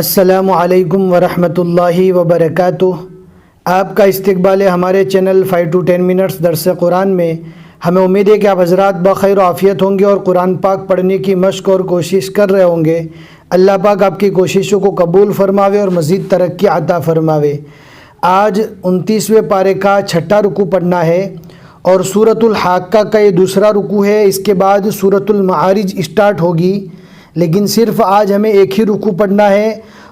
السلام علیکم ورحمۃ اللہ وبرکاتہ۔ آپ کا استقبال ہے ہمارے چینل 5 to 10 منٹس درس قرآن میں۔ ہمیں امید ہے کہ آپ حضرات بخیر و عافیت ہوں گے اور قرآن پاک پڑھنے کی مشق اور کوشش کر رہے ہوں گے۔ اللہ پاک آپ کی کوششوں کو قبول فرماوے اور مزید ترقی عطا فرماوے۔ آج 29ویں پارے کا 6واں رکوع پڑھنا ہے اور سورۃ الحاقہ کا یہ دوسرا رکوع ہے۔ اس کے بعد سورۃ المعارج اسٹارٹ ہوگی، لیکن صرف آج ہمیں ایک ہی رکوع پڑھنا ہے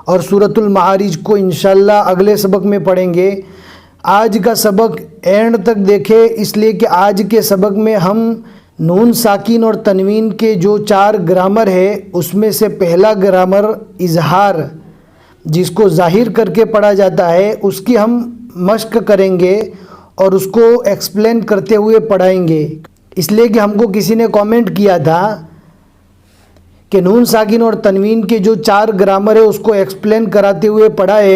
اور سورۃ المعارج کو انشاءاللہ اگلے سبق میں پڑھیں گے۔ آج کا سبق اینڈ تک دیکھیں، اس لیے کہ آج کے سبق میں ہم نون ساکن اور تنوین کے جو 4 گرامر ہے اس میں سے پہلا گرامر اظہار، جس کو ظاہر کر کے پڑھا جاتا ہے، اس کی ہم مشق کریں گے اور اس کو ایکسپلین کرتے ہوئے پڑھائیں گے۔ اس لیے کہ ہم کو کسی نے کامنٹ کیا تھا کہ نون ساکن اور تنوین کے جو 4 گرامر ہے اس کو ایکسپلین کراتے ہوئے پڑھائے۔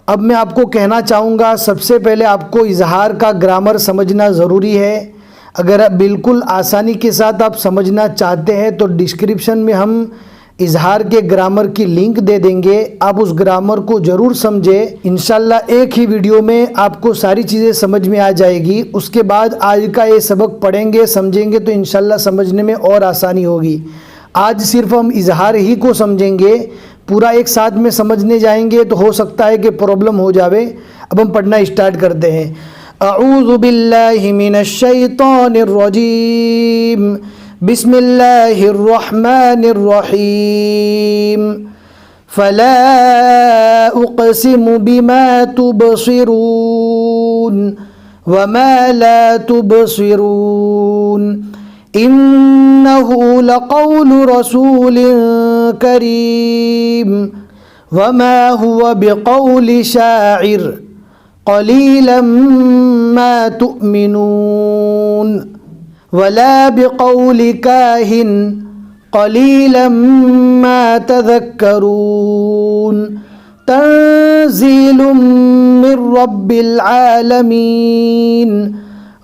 اب میں آپ کو کہنا چاہوں گا، سب سے پہلے آپ کو اظہار کا گرامر سمجھنا ضروری ہے۔ اگر آپ بالکل آسانی کے ساتھ آپ سمجھنا چاہتے ہیں تو ڈسکرپشن میں ہم اظہار کے گرامر کی لنک دے دیں گے، آپ اس گرامر کو ضرور سمجھیں۔ انشاءاللہ ایک ہی ویڈیو میں آپ کو ساری چیزیں سمجھ میں آ جائے گی۔ اس کے بعد آج کا یہ سبق پڑھیں گے، سمجھیں گے تو انشاءاللہ سمجھنے میں اور آسانی ہوگی۔ آج صرف ہم اظہار ہی کو سمجھیں گے، پورا ایک ساتھ میں سمجھنے جائیں گے تو ہو سکتا ہے کہ پرابلم ہو جاوے۔ اب ہم پڑھنا اسٹارٹ کرتے ہیں۔ اعوذ باللہ من الشیطان الرجیم، بسم اللہ الرحمن الرحیم۔ فلا اقسم بما تبصرون وما لا تبصرون إنه لقول رسول كريم وما هو بقول شاعر قليلا ما تؤمنون ولا بقول كاهن قليلا ما تذكرون تنزيل من رب العالمين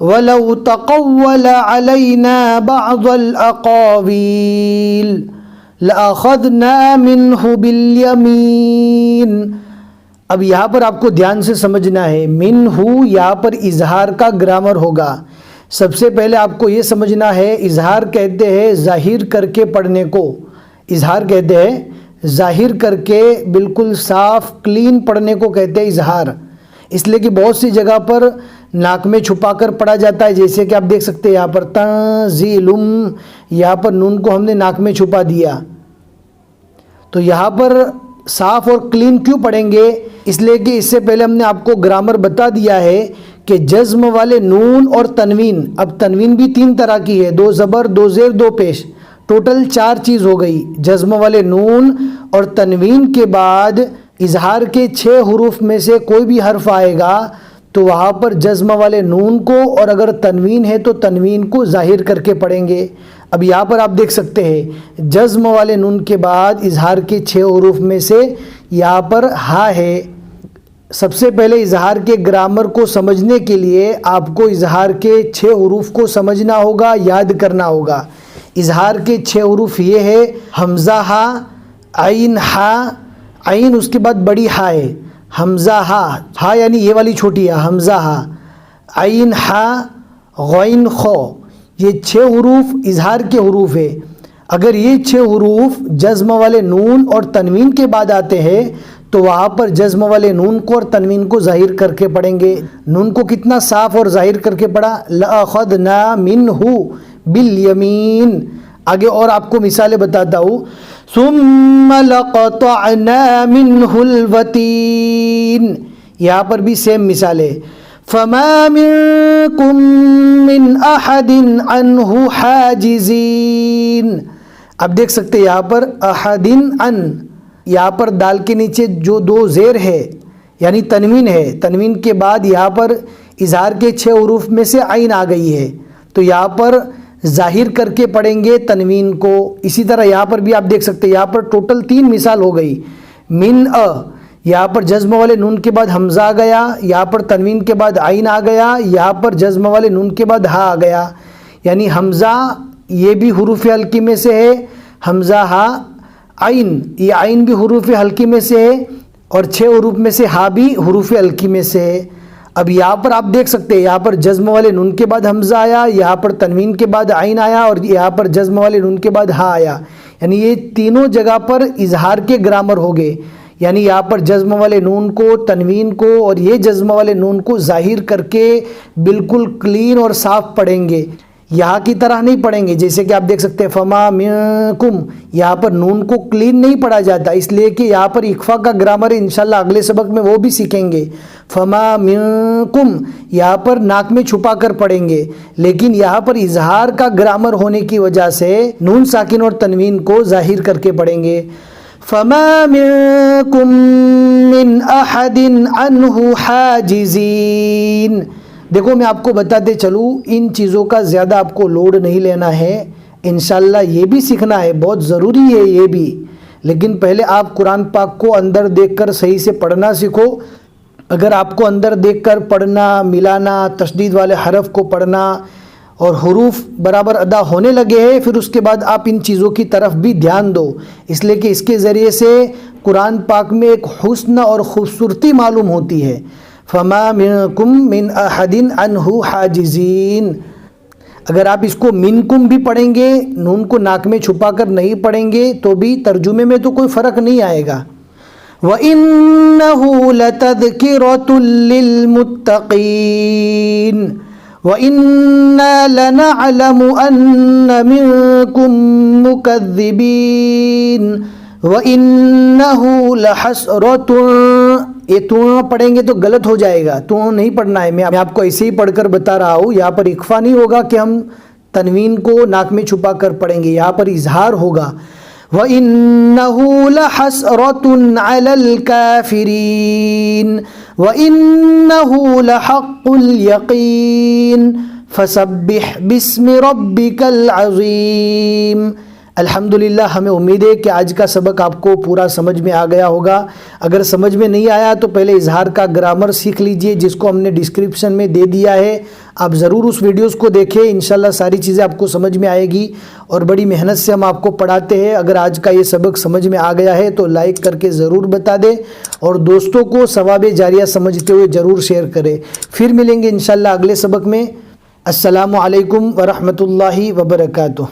وَلَوْ تَقَوَّلَ عَلَيْنَا بَعْضَ الْأَقَاوِيلِ لَأَخَذْنَا مِنْهُ بِالْيَمِينِ۔ اب یہاں پر آپ کو دھیان سے سمجھنا ہے، منہ یہاں پر اظہار کا گرامر ہوگا۔ سب سے پہلے آپ کو یہ سمجھنا ہے، اظہار کہتے ہیں ظاہر کر کے پڑھنے کو۔ اظہار کہتے ہیں ظاہر کر کے بالکل صاف کلین پڑھنے کو کہتے ہیں اظہار۔ اس لیے کہ بہت سی جگہ پر ناک میں چھپا کر پڑھا جاتا ہے، جیسے کہ آپ دیکھ سکتے ہیں یہاں پر تنزیلم، یہاں پر نون کو ہم نے ناک میں چھپا دیا۔ تو یہاں پر صاف اور کلین کیوں پڑھیں گے؟ اس لیے کہ اس سے پہلے ہم نے آپ کو گرامر بتا دیا ہے کہ جزم والے نون اور تنوین، اب تنوین بھی 3 طرح کی ہے، 2 زبر 2 زیر 2 پیش، ٹوٹل 4 چیز ہو گئی۔ جزم والے نون اور تنوین کے بعد اظہار کے 6 حروف میں سے کوئی بھی حرف آئے گا تو وہاں پر جزم والے نون کو، اور اگر تنوین ہے تو تنوین کو ظاہر کر کے پڑھیں گے۔ اب یہاں پر آپ دیکھ سکتے ہیں جزم والے نون کے بعد اظہار کے 6 حروف میں سے یہاں پر ہا ہے۔ سب سے پہلے اظہار کے گرامر کو سمجھنے کے لیے آپ کو اظہار کے 6 حروف کو سمجھنا ہوگا، یاد کرنا ہوگا۔ اظہار کے 6 حروف یہ ہے، حمزہ ہا، عین ہا، عین اس کے بعد بڑی ہا ہے، حمزہ ہا یعنی یہ والی چھوٹی ہے، حمزہ ہا، عین ہا، غین خو، یہ 6 حروف اظہار کے حروف ہے۔ اگر یہ 6 حروف جزم والے نون اور تنوین کے بعد آتے ہیں تو وہاں پر جزم والے نون کو اور تنوین کو ظاہر کر کے پڑھیں گے۔ نون کو کتنا صاف اور ظاہر کر کے پڑھا، لَأَخَذْنَا مِنْهُ بِالْيَمِينِ۔ آگے اور آپ کو مثالیں بتاتا ہوں، ثُمَّ لَقَطَعْنَا مِنْهُ الْوَتِينَ، یہاں پر بھی سیم مثال ہے، فَمَا مِنْكُمْ مِنْ أَحَدٍ عَنْهُ حَاجِزِينَ۔ اب دیکھ سکتے یہاں پر احدن ان، یہاں پر دال کے نیچے جو 2 زیر ہے یعنی تنوین ہے، تنوین کے بعد یہاں پر اظہار کے 6 حروف میں سے عین آ گئی ہے تو یہاں پر ظاہر کر کے پڑھیں گے تنوین کو۔ اسی طرح یہاں پر بھی آپ دیکھ سکتے ہیں، یہاں پر ٹوٹل 3 مثال ہو گئی۔ من یہاں پر جزم والے نون کے بعد حمزہ آ گیا، یہاں پر تنوین کے بعد عین آ گیا، یہاں پر جزم والے نون کے بعد ہا آ گیا، یعنی حمزہ یہ بھی حروف حلقی میں سے ہے، حمزہ ہا، عین، یہ عین بھی حروف حلقی میں سے ہے اور 6 حروف میں سے ہا بھی حروف حلقی میں سے ہے۔ اب یہاں پر آپ دیکھ سکتے ہیں، یہاں پر جزم والے نون کے بعد حمزہ آیا، یہاں پر تنوین کے بعد عین آیا اور یہاں پر جزم والے نون کے بعد ہا آیا، یعنی یہ تینوں جگہ پر اظہار کے گرامر ہو گئے، یعنی یہاں پر جزم والے نون کو، تنوین کو اور یہ جزم والے نون کو ظاہر کر کے بالکل کلین اور صاف پڑھیں گے، یہاں کی طرح نہیں پڑھیں گے جیسے کہ آپ دیکھ سکتے ہیں فما منکم، یہاں پر نون کو کلین نہیں پڑھا جاتا، اس لیے کہ یہاں پر اخفا کا گرامر ہے، انشاءاللہ اگلے سبق میں وہ بھی سیکھیں گے۔ فما منکم یہاں پر ناک میں چھپا کر پڑھیں گے، لیکن یہاں پر اظہار کا گرامر ہونے کی وجہ سے نون ساکن اور تنوین کو ظاہر کر کے پڑھیں گے۔ فما منکم من احد عنہ حاجزین، دیکھو میں آپ کو بتاتے چلوں، ان چیزوں کا زیادہ آپ کو لوڈ نہیں لینا ہے، انشاءاللہ یہ بھی سیکھنا ہے، بہت ضروری ہے یہ بھی، لیکن پہلے آپ قرآن پاک کو اندر دیکھ کر صحیح سے پڑھنا سیکھو۔ اگر آپ کو اندر دیکھ کر پڑھنا، ملانا، تشدید والے حرف کو پڑھنا اور حروف برابر ادا ہونے لگے ہیں، پھر اس کے بعد آپ ان چیزوں کی طرف بھی دھیان دو، اس لیے کہ اس کے ذریعے سے قرآن پاک میں ایک حسن اور خوبصورتی معلوم ہوتی ہے۔ فما منکم من احد عنہ حاجزین، اگر آپ اس کو منکم بھی پڑھیں گے، نون کو ناک میں چھپا کر نہیں پڑھیں گے تو بھی ترجمے میں تو کوئی فرق نہیں آئے گا۔ وَإِنَّهُ لَتَذْكِرَةٌ لِّلْمُتَّقِينَ وَإِنَّا لَنَعْلَمُ أَنَّ مِنكُم مُّكَذِّبِينَ وَإِنَّهُ لَحَسْرَةٌ، یہ تو پڑھیں گے تو غلط ہو جائے گا، تو نہیں پڑھنا ہے، میں آپ کو ایسے ہی پڑھ کر بتا رہا ہوں، یہاں پر اخفا نہیں ہوگا کہ ہم تنوین کو ناک میں چھپا کر پڑھیں گے، یہاں پر اظہار ہوگا۔ وَإِنَّهُ لَحَسْرَةٌ عَلَى الْكَافِرِينَ وَإِنَّهُ لَحَقُّ الْيَقِينِ فَسَبِّحْ بِاسْمِ رَبِّكَ الْعَظِيمِ۔ الحمدللہ، ہمیں امید ہے کہ آج کا سبق آپ کو پورا سمجھ میں آ گیا ہوگا۔ اگر سمجھ میں نہیں آیا تو پہلے اظہار کا گرامر سیکھ لیجئے، جس کو ہم نے ڈسکرپشن میں دے دیا ہے، آپ ضرور اس ویڈیوز کو دیکھیں، انشاءاللہ ساری چیزیں آپ کو سمجھ میں آئے گی اور بڑی محنت سے ہم آپ کو پڑھاتے ہیں۔ اگر آج کا یہ سبق سمجھ میں آ گیا ہے تو لائک کر کے ضرور بتا دیں اور دوستوں کو ثواب جاریہ سمجھتے ہوئے ضرور شیئر کریں۔ پھر ملیں گے انشاءاللہ اگلے سبق میں۔ السلام علیکم ورحمۃ اللہ وبرکاتہ۔